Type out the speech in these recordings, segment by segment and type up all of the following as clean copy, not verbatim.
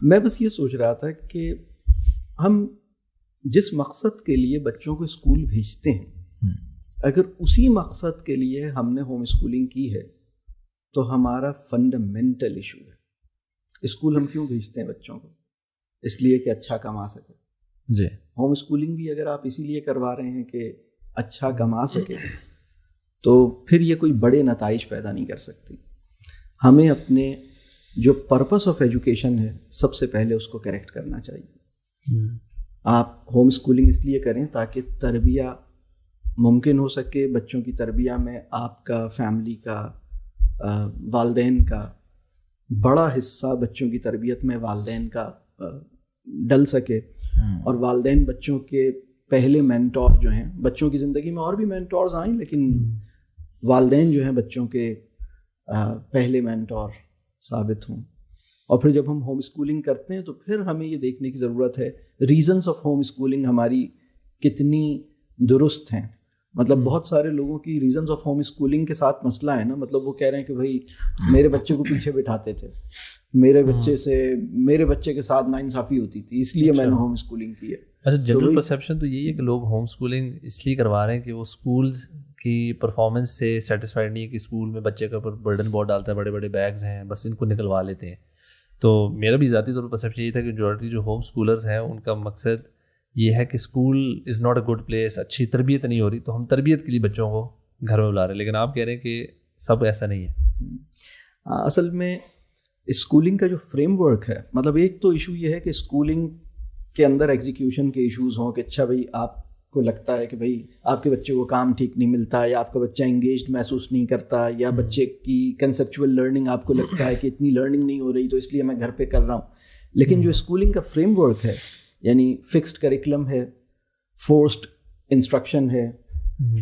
میں بس یہ سوچ رہا تھا کہ ہم جس مقصد کے لیے بچوں کو اسکول بھیجتے ہیں، اگر اسی مقصد کے لیے ہم نے ہوم اسکولنگ کی ہے تو ہمارا فنڈامنٹل ایشو ہے. اسکول ہم کیوں بھیجتے ہیں بچوں کو؟ اس لیے کہ اچھا کما سکے. جی، ہوم اسکولنگ بھی اگر آپ اسی لیے کروا رہے ہیں کہ اچھا کما سکے تو پھر یہ کوئی بڑے نتائج پیدا نہیں کر سکتی. ہمیں اپنے جو پرپس آف ایجوکیشن ہے سب سے پہلے اس کو کریکٹ کرنا چاہیے. آپ ہوم اسکولنگ اس لیے کریں تاکہ تربیہ ممکن ہو سکے. بچوں کی تربیہ میں آپ کا، فیملی کا، والدین کا بڑا حصہ، بچوں کی تربیت میں والدین کا ڈل سکے. اور والدین بچوں کے پہلے مینٹور جو ہیں. بچوں کی زندگی میں اور بھی مینٹورز آئیں لیکن والدین جو ہیں بچوں کے پہلے مینٹور ثابت ہوں. اور پھر جب ہم ہوم اسکولنگ کرتے ہیں تو پھر ہمیں یہ دیکھنے کی ضرورت ہے ریزنس آف ہوم اسکولنگ ہماری کتنی درست ہیں. مطلب بہت سارے لوگوں کی ریزنس آف ہوم اسکولنگ کے ساتھ مسئلہ ہے نا. مطلب وہ کہہ رہے ہیں کہ بھائی میرے بچے کو پیچھے بٹھاتے تھے، میرے بچے کے ساتھ ناانصافی ہوتی تھی، اس لیے میں نے ہوم اسکولنگ کی ہے. اچھا، جنرل پرسیپشن تو یہی ہے کہ لوگ ہوم اسکولنگ اس لیے کروا رہے ہیں کہ وہ اسکولز کی پرفارمنس سے سیٹسفائڈ نہیں ہے کہ اسکول میں بچے کے اوپر برڈن بہت ڈالتا ہے، بڑے بڑے بیگز ہیں، بس ان کو نکلوا لیتے ہیں. تو میرا بھی ذاتی طور پر پرسیپشن یہ تھا کہ میجورٹی جو ہوم اسکولرز ہیں ان کا مقصد یہ ہے کہ school is not a good place, اچھی تربیت نہیں ہو رہی تو ہم تربیت کے لیے بچوں کو گھر میں بلا رہے ہیں. لیکن آپ کہہ رہے ہیں کہ سب ایسا نہیں ہے. اصل میں اسکولنگ کا جو فریم ورک ہے، مطلب ایک تو ایشو یہ ہے کہ اسکولنگ کے اندر ایگزیکیوشن کے ایشوز ہوں کہ اچھا بھائی آپ کو لگتا ہے کہ بھائی آپ کے بچے کو کام ٹھیک نہیں ملتا، یا آپ کا بچہ انگیجڈ محسوس نہیں کرتا، یا بچے کی کنسیپچول لرننگ آپ کو لگتا ہے کہ اتنی لرننگ نہیں ہو رہی تو اس لیے میں گھر پہ کر رہا ہوں. لیکن جو اسکولنگ کا فریم ورک ہے، یعنی فکسڈ کریکولم ہے، فورسڈ انسٹرکشن ہے،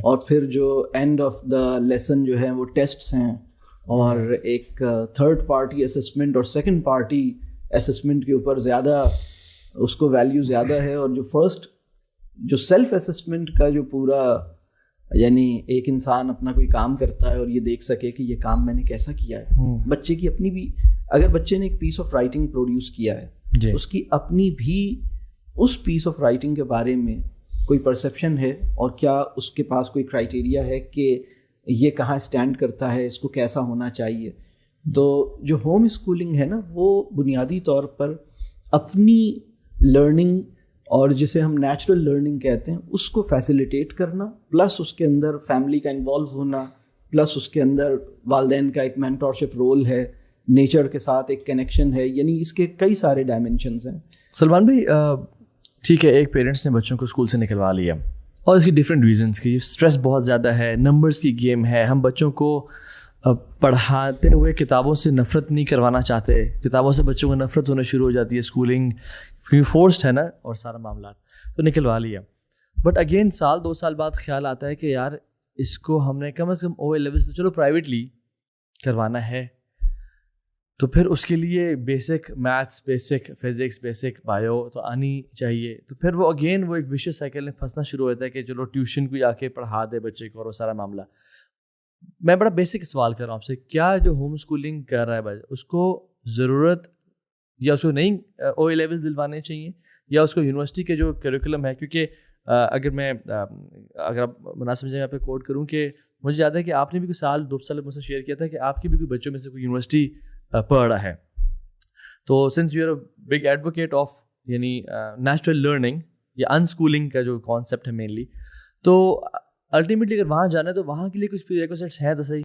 اور پھر جو اینڈ آف دا لیسن جو ہے وہ ٹیسٹس ہیں، اور ایک تھرڈ پارٹی اسسمنٹ اور سیکنڈ پارٹی اسسمنٹ کے اوپر زیادہ اس کو ویلیو زیادہ ہے. اور جو فرسٹ جو سیلف اسسمنٹ کا جو پورا، یعنی ایک انسان اپنا کوئی کام کرتا ہے اور یہ دیکھ سکے کہ یہ کام میں نے کیسا کیا ہے. بچے کی اپنی بھی، اگر بچے نے ایک پیس آف رائٹنگ پروڈیوس کیا ہے، اس کی اپنی بھی اس پیس آف رائٹنگ کے بارے میں کوئی پرسیپشن ہے، اور کیا اس کے پاس کوئی کرائٹیریا ہے کہ یہ کہاں اسٹینڈ کرتا ہے، اس کو کیسا ہونا چاہیے. تو جو ہوم اسکولنگ ہے نا وہ بنیادی طور پر اپنی لرننگ، اور جسے ہم نیچرل لرننگ کہتے ہیں، اس کو فیسیلیٹیٹ کرنا، پلس اس کے اندر فیملی کا انوالو ہونا، پلس اس کے اندر والدین کا ایک مینٹورشپ رول ہے، نیچر کے ساتھ ایک کنیکشن ہے. یعنی اس کے کئی سارے ڈائمینشنز ہیں. سلمان بھائی، ٹھیک ہے ایک پیرنٹس نے بچوں کو اسکول سے نکلوا لیا اور اس کی ڈفرینٹ ریزنس کی، اسٹریس بہت زیادہ ہے، نمبرز کی گیم ہے، ہم بچوں کو پڑھاتے ہوئے کتابوں سے نفرت نہیں کروانا چاہتے، کتابوں سے بچوں کو نفرت ہونا شروع ہو جاتی ہے، اسکولنگ فورسڈ ہے نا اور سارا معاملات، تو نکلوا لیا. بٹ اگین سال 2 سال بعد خیال آتا ہے کہ یار اس کو ہم نے کم از کم او اے لیول سے چلو پرائیویٹلی کروانا ہے، تو پھر اس کے لیے basic maths, basic physics, basic bio تو آنی چاہیے. تو پھر وہ اگین وہ ایک وشیس سائیکل میں پھنسنا شروع ہوتا ہے کہ چلو ٹیوشن کو آ کے پڑھا دے بچے کو اور وہ سارا معاملہ. میں بڑا بیسک سوال کر رہا ہوں آپ سے، کیا جو ہوم اسکولنگ کر رہا ہے بھائی اس کو ضرورت، یا اس کو نہیں او اے لیولز دلوانے چاہیے، یا اس کو یونیورسٹی کے جو کریکولم ہے؟ کیونکہ اگر آپ مناسب جگہ پہ کوٹ کروں کہ مجھے یاد ہے کہ آپ نے بھی کوئی سال 2 سال مجھ سے شیئر کیا تھا کہ آپ کے بھی کوئی بچوں میں سے کوئی یونیورسٹی پڑھ رہا ہے. تو since you are a big advocate of یعنی نیچرل لرننگ یا ان اسکولنگ کا جو کانسیپٹ ہے مینلی، تو الٹیمیٹلی اگر وہاں جانا ہے تو وہاں کے لیے کچھ پری ریکوزٹس ہیں تو صحیح.